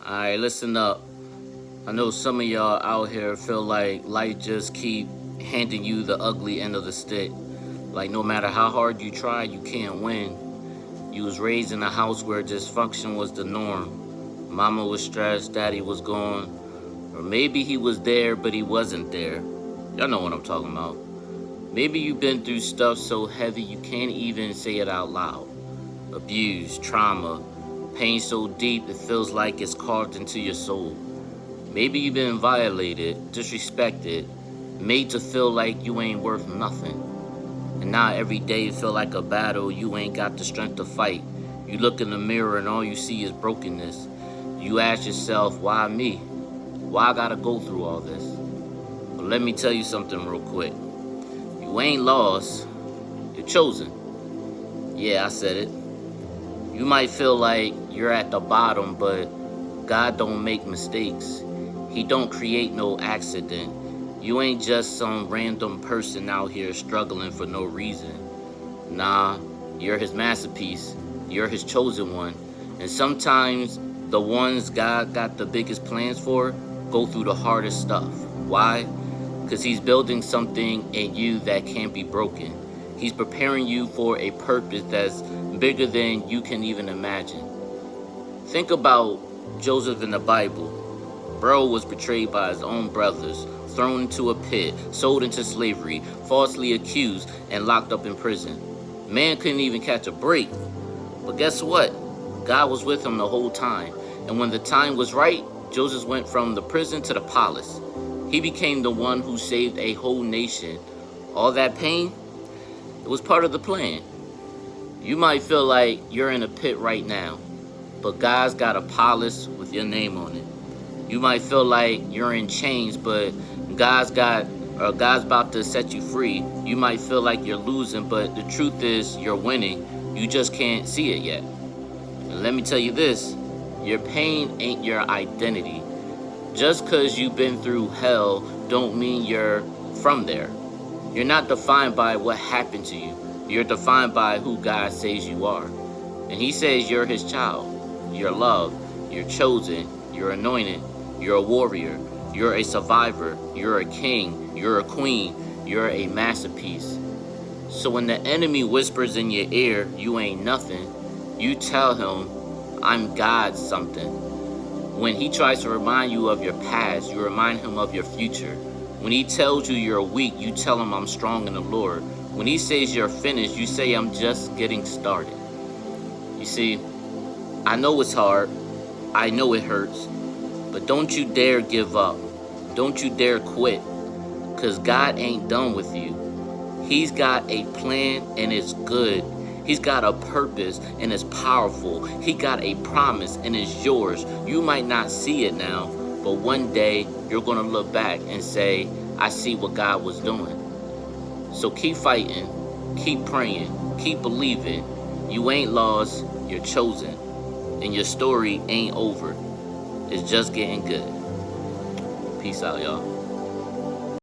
Alright, listen up. I know some of y'all out here feel like life just keep handing you the ugly end of the stick. Like no matter how hard you try, you can't win. You was raised in a house where dysfunction was the norm. Mama was stressed, daddy was gone. Or maybe he was there, but he wasn't there. Y'all know what I'm talking about. Maybe you've been through stuff so heavy you can't even say it out loud. Abuse, trauma, pain so deep it feels like it's carved into your soul. Maybe you've been violated, disrespected, made to feel like you ain't worth nothing. And now every day feel like a battle you ain't got the strength to fight. You look in the mirror and all you see is brokenness. You ask yourself, why me? Why I gotta go through all this? But let me tell you something real quick. You ain't lost, you're chosen. Yeah, I said it. You might feel like you're at the bottom, but God don't make mistakes. He don't create no accident. You ain't just some random person out here struggling for no reason. Nah, you're his masterpiece. You're his chosen one. And sometimes the ones God got the biggest plans for go through the hardest stuff. Why? Because he's building something in you that can't be broken. He's preparing you for a purpose that's bigger than you can even imagine. Think about Joseph in the Bible. Bro was betrayed by his own brothers, thrown into a pit, sold into slavery, falsely accused, and locked up in prison. Man couldn't even catch a break. But guess what? God was with him the whole time. And when the time was right, Joseph went from the prison to the palace. He became the one who saved a whole nation. All that pain, it was part of the plan. You might feel like you're in a pit right now, but God's got a palace with your name on it. You might feel like you're in chains, but God's about to set you free. You might feel like you're losing, but the truth is you're winning. You just can't see it yet. And let me tell you this, your pain ain't your identity. Just because you've been through hell don't mean you're from there. You're not defined by what happened to you. You're defined by who God says you are. And he says you're his child. You're loved. You're chosen. You're anointed. You're a warrior. You're a survivor. You're a king. You're a queen. You're a masterpiece. So when the enemy whispers in your ear, you ain't nothing, you tell him, I'm God something. When he tries to remind you of your past, you remind him of your future. When he tells you you're weak, you tell him I'm strong in the Lord. When he says you're finished, you say I'm just getting started. You see, I know it's hard. I know it hurts. But don't you dare give up. Don't you dare quit. Because God ain't done with you. He's got a plan and it's good. He's got a purpose and it's powerful. He got a promise and it's yours. You might not see it now, but one day you're going to look back and say, I see what God was doing. So keep fighting, keep praying, keep believing. You ain't lost, you're chosen. And your story ain't over. It's just getting good. Peace out, y'all.